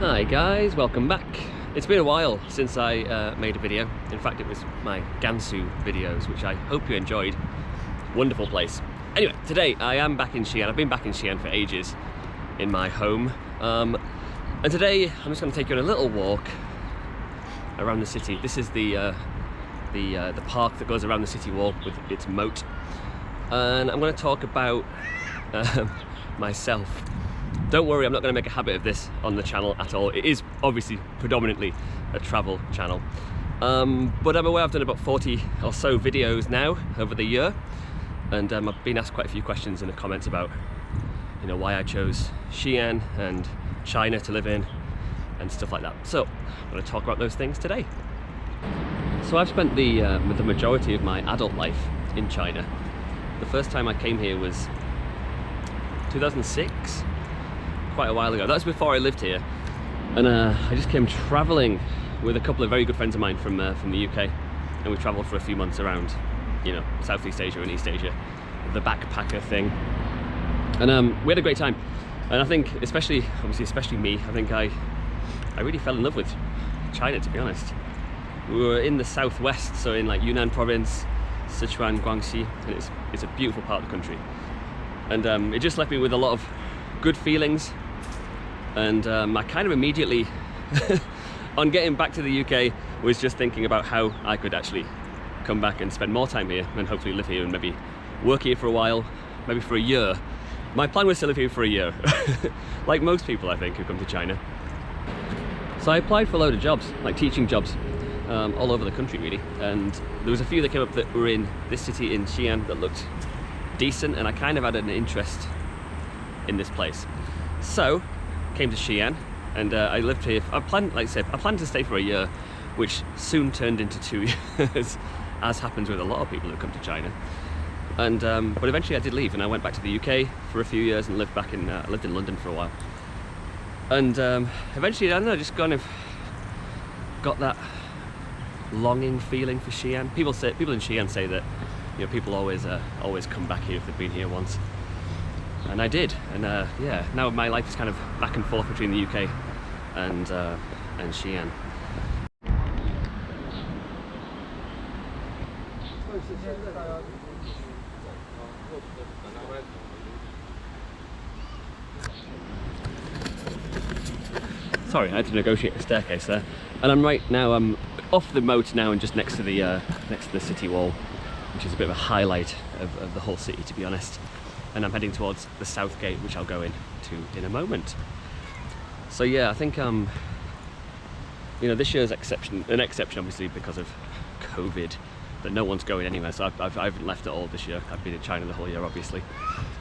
Hi guys, welcome back. It's been a while since I made a video. In fact, it was my Gansu videos, which I hope you enjoyed. Wonderful place. Anyway, today I am back in Xi'an. I've been back in Xi'an for ages in my home. And today I'm just going to take you on a little walk around the city. This is the park that goes around the city wall with its moat. And I'm going to talk about myself. Don't worry, I'm not going to make a habit of this on the channel at all. It is obviously predominantly a travel channel. But I'm aware I've done about 40 or so videos now over the year. And I've been asked quite a few questions in the comments about, you know, why I chose Xi'an and China to live in and stuff like that. So I'm going to talk about those things today. So I've spent the majority of my adult life in China. The first time I came here was 2006. Quite a while ago. That's before I lived here, and I just came traveling with a couple of very good friends of mine from the UK, and we traveled for a few months around, you know, Southeast Asia and East Asia, the backpacker thing, and we had a great time. And I think especially me, I think I really fell in love with China, to be honest. We were in the southwest, so in like Yunnan province, Sichuan, Guangxi, and it's a beautiful part of the country, and it just left me with a lot of good feelings. And I kind of immediately, on getting back to the UK, was just thinking about how I could actually come back and spend more time here and hopefully live here and maybe work here for a while, maybe for a year. My plan was to live here for a year, like most people I think who come to China. So I applied for a load of jobs, like teaching jobs, all over the country really, and there was a few that came up that were in this city in Xi'an that looked decent, and I kind of had an interest in this place. So came to Xi'an, and I lived here. I planned to stay for a year, which soon turned into 2 years, as happens with a lot of people who come to China. And but eventually I did leave, and I went back to the UK for a few years and lived in London for a while. And eventually, I don't know, just kind of got that longing feeling for Xi'an. People in Xi'an say that, you know, people always come back here if they've been here once. And I did, and yeah, now my life is kind of back and forth between the UK and Xi'an. Sorry, I had to negotiate a staircase there, and I'm off the moat now and just next to the city wall, which is a bit of a highlight of the whole city, to be honest. And I'm heading towards the south gate, which I'll go into in a moment. So yeah, I think you know, this year's an exception obviously because of COVID, that no one's going anywhere. So I haven't left at all this year. I've been in China the whole year, obviously.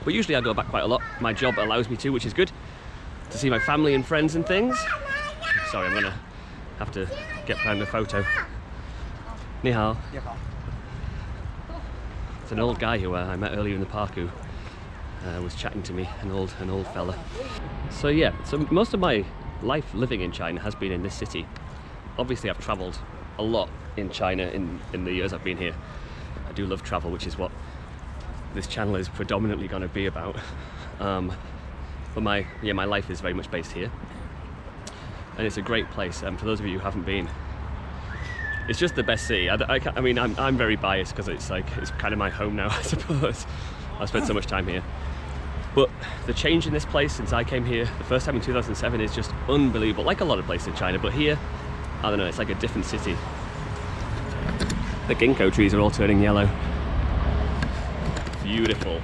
But usually I go back quite a lot. My job allows me to, which is good, to see my family and friends and things. Sorry, I'm gonna have to get behind the photo. Ni hao. It's an old guy who I met earlier in the park who was chatting to me, an old fella. So yeah, so most of my life living in China has been in this city. Obviously I've travelled a lot in China in the years I've been here. I do love travel, which is what this channel is predominantly going to be about. But my life is very much based here, and it's a great place. And for those of you who haven't been, it's just the best city. I mean, I'm very biased because it's kind of my home now, I suppose. I've spent so much time here. But the change in this place since I came here the first time in 2007 is just unbelievable. Like a lot of places in China, but here, I don't know, it's like a different city. The ginkgo trees are all turning yellow. Beautiful.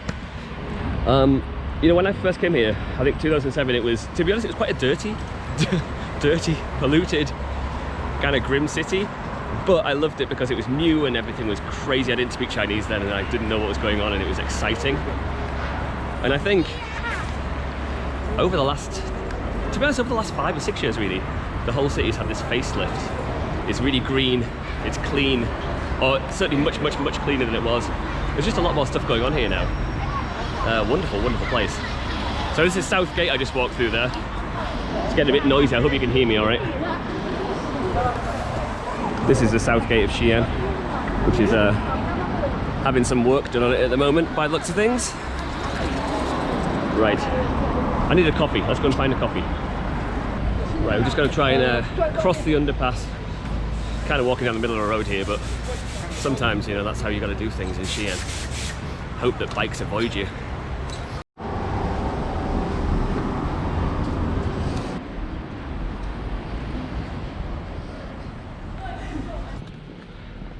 You know, when I first came here, I think 2007, it was, to be honest, it was quite a dirty, polluted, kind of grim city. But I loved it because it was new and everything was crazy. I didn't speak Chinese then, and I didn't know what was going on, and it was exciting. And I think over the last 5 or 6 years really, the whole city's had this facelift. It's really green, it's clean, or certainly much cleaner than it was. There's just a lot more stuff going on here now. Wonderful place. So this is South Gate I just walked through there. It's getting a bit noisy, I hope you can hear me all right. This is the south gate of Xi'an, which is having some work done on it at the moment by the looks of things. Right, I need a coffee. Let's go and find a coffee. Right, we're just going to try and cross the underpass. Kind of walking down the middle of the road here, but sometimes, you know, that's how you got to do things in Xi'an. Hope that bikes avoid you.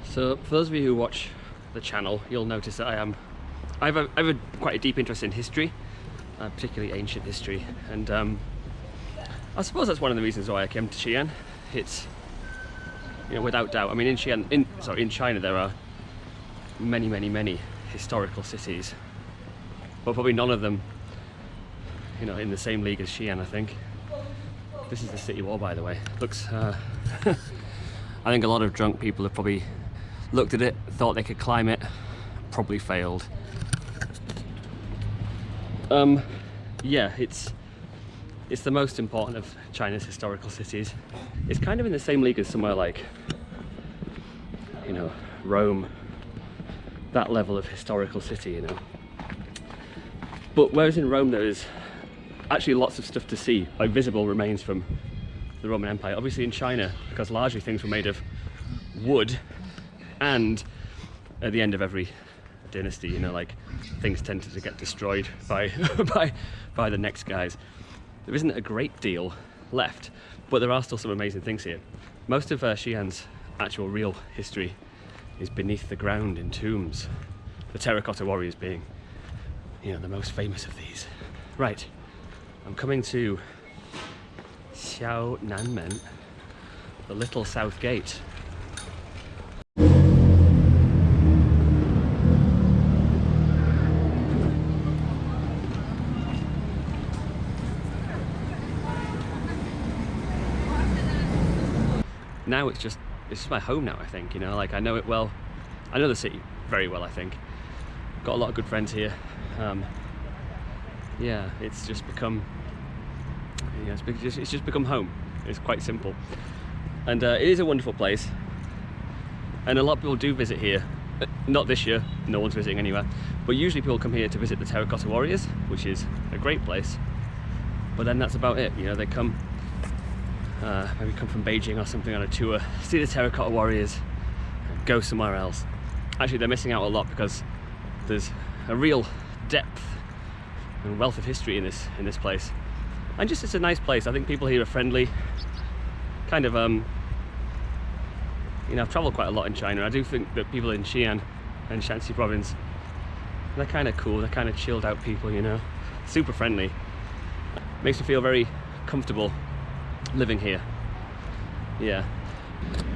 So for those of you who watch the channel, you'll notice that I have quite a deep interest in history, particularly ancient history, and I suppose that's one of the reasons why I came to Xi'an. It's, you know, without doubt. I mean, in China there are many historical cities, but probably none of them, you know, in the same league as Xi'an. I think this is the city wall, by the way. Looks. I think a lot of drunk people have probably looked at it, thought they could climb it, probably failed. Yeah, it's the most important of China's historical cities. It's kind of in the same league as somewhere like, you know, Rome, that level of historical city, you know. But whereas in Rome there is actually lots of stuff to see, like visible remains from the Roman Empire. Obviously in China, because largely things were made of wood, and at the end of every dynasty, you know, like, things tended to get destroyed by by the next guys. There isn't a great deal left, but there are still some amazing things here. Most of Xi'an's actual real history is beneath the ground in tombs, the terracotta warriors being, you know, the most famous of these. Right, I'm coming to Xi'an, the little south gate. Now it's just my home now, I think, you know, like, I know it well. I know the city very well, I think. Got a lot of good friends here. Yeah, it's just become, you know, it's just become home. It's quite simple. And it is a wonderful place. And a lot of people do visit here. Not this year, no one's visiting anywhere. But usually people come here to visit the terracotta warriors, which is a great place. But then that's about it, you know, they come, maybe come from Beijing or something on a tour, see the terracotta warriors, go somewhere else. Actually, they're missing out a lot because there's a real depth and wealth of history in this place. And just, it's a nice place. I think people here are friendly. Kind of, you know, I've travelled quite a lot in China. I do think that people in Xi'an and Shanxi province, they're kind of cool. They're kind of chilled out people, you know, super friendly. Makes me feel very comfortable living here. Yeah.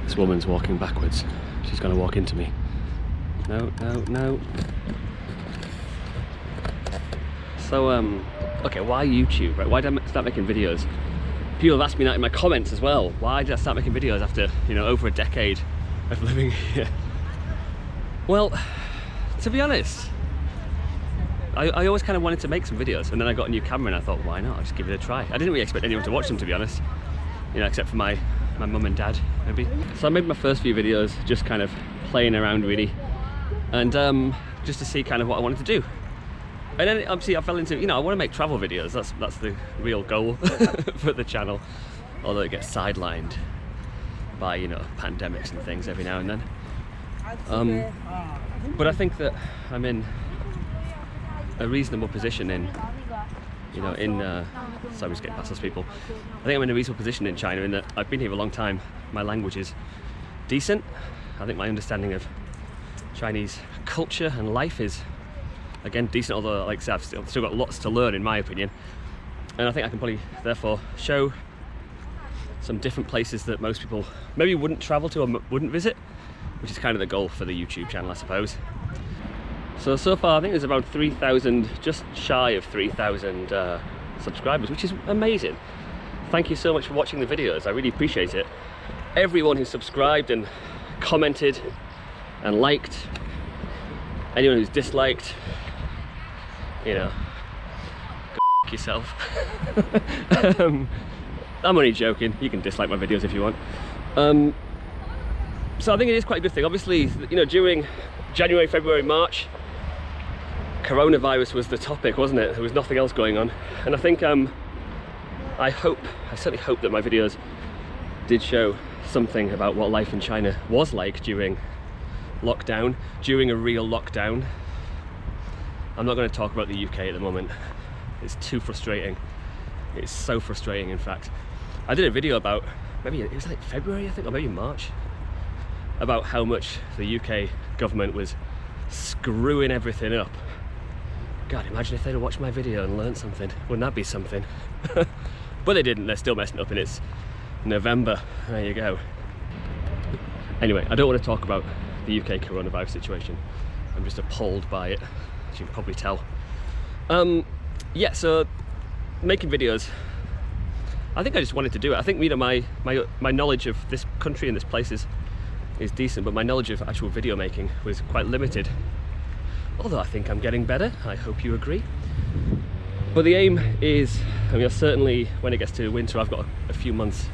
This woman's walking backwards. She's gonna walk into me. No, no, no. So, okay, why YouTube, right? Why did I start making videos? People have asked me that in my comments as well. Why did I start making videos after, you know, over a decade of living here? Well, to be honest, I always kind of wanted to make some videos, and then I got a new camera and I thought, why not? I'll just give it a try. I didn't really expect anyone to watch them, to be honest. You know, except for my mum and dad, maybe. So I made my first few videos just kind of playing around, really. And just to see kind of what I wanted to do. And then obviously I fell into, you know, I want to make travel videos. That's the real goal for the channel. Although it gets sidelined by, you know, pandemics and things every now and then. But I think that I'm in a reasonable position in, you know, sorry, just getting past those people. I think I'm in a reasonable position in China in that I've been here a long time. My language is decent. I think my understanding of Chinese culture and life is, again, decent, although, like I said, I've still got lots to learn, in my opinion. And I think I can probably, therefore, show some different places that most people maybe wouldn't travel to or wouldn't visit, which is kind of the goal for the YouTube channel, I suppose. So far, I think there's about 3,000, just shy of 3,000 subscribers, which is amazing. Thank you so much for watching the videos. I really appreciate it. Everyone who subscribed and commented and liked, anyone who's disliked, you know, go f*** yourself. I'm only joking. You can dislike my videos if you want. So I think it is quite a good thing. Obviously, you know, during January, February, March, coronavirus was the topic, wasn't it? There was nothing else going on. And I think I certainly hope that my videos did show something about what life in China was like during lockdown, during a real lockdown. I'm not going to talk about the UK at the moment. It's too frustrating. It's so frustrating, in fact. I did a video about, maybe it was like February, I think, or maybe March, about how much the UK government was screwing everything up. God, imagine if they'd have watched my video and learned something. Wouldn't that be something? But they didn't. They're still messing up, and it's November. There you go. Anyway, I don't want to talk about the UK coronavirus situation. I'm just appalled by it, as you can probably tell. Yeah, so making videos, I think I just wanted to do it. I think, you know, my knowledge of this country and this place is decent, but my knowledge of actual video making was quite limited. Although I think I'm getting better. I hope you agree. But the aim is, I mean, certainly when it gets to winter, I've got a few months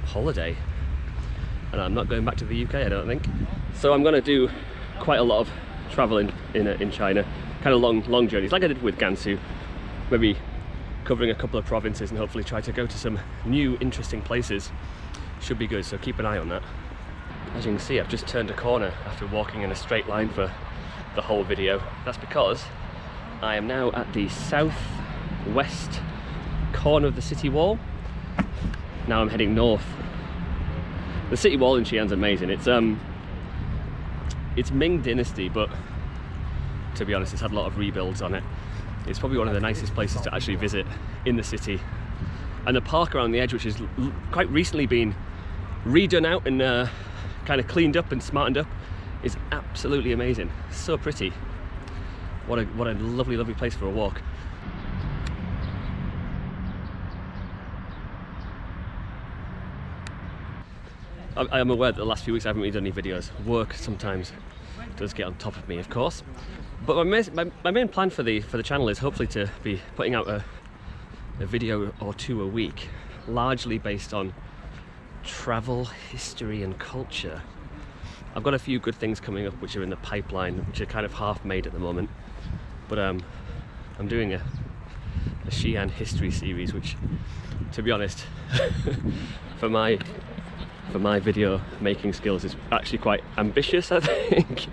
holiday, and I'm not going back to the UK, I don't think. So I'm going to do quite a lot of traveling in China, kind of long journeys, like I did with Gansu, maybe covering a couple of provinces and hopefully try to go to some new interesting places. Should be good, so keep an eye on that. As you can see, I've just turned a corner after walking in a straight line for the whole video. That's because I am now at the southwest corner of the city wall. Now I'm heading north. The city wall in Xi'an's amazing. It's Ming Dynasty, but to be honest, it's had a lot of rebuilds on it. It's probably one of the nicest places to actually visit in the city. And the park around the edge, which has quite recently been redone out and kind of cleaned up and smartened up, is absolutely amazing. So pretty. What a lovely place for a walk. I am aware that the last few weeks I haven't really done any videos. Work sometimes does get on top of me, of course. But my main plan for the channel is hopefully to be putting out a video or two a week, largely based on travel, history and culture. I've got a few good things coming up which are in the pipeline, which are kind of half made at the moment. But I'm doing a Xi'an history series, which, to be honest, for my video making skills is actually quite ambitious, I think.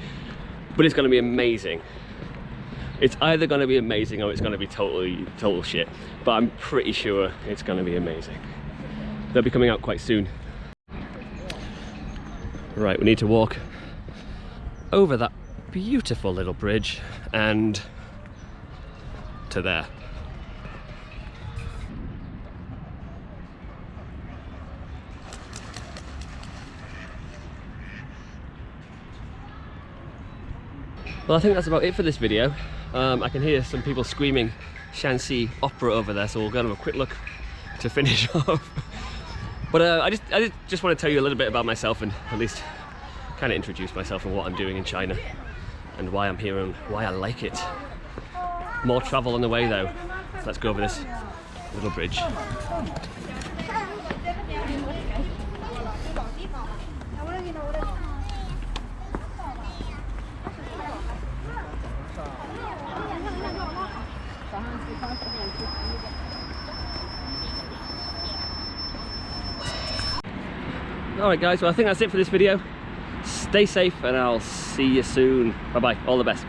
But it's going to be amazing. It's either going to be amazing or it's going to be total shit. But I'm pretty sure it's going to be amazing. They'll be coming out quite soon. Right, we need to walk over that beautiful little bridge and to there. Well, I think that's about it for this video. I can hear some people screaming Shanxi opera over there, so we'll go and have a quick look to finish off. But I just want to tell you a little bit about myself and at least kind of introduce myself and what I'm doing in China and why I'm here and why I like it. More travel on the way though. So let's go over this little bridge. Alright guys, well I think that's it for this video. Stay safe and I'll see you soon. Bye bye, all the best.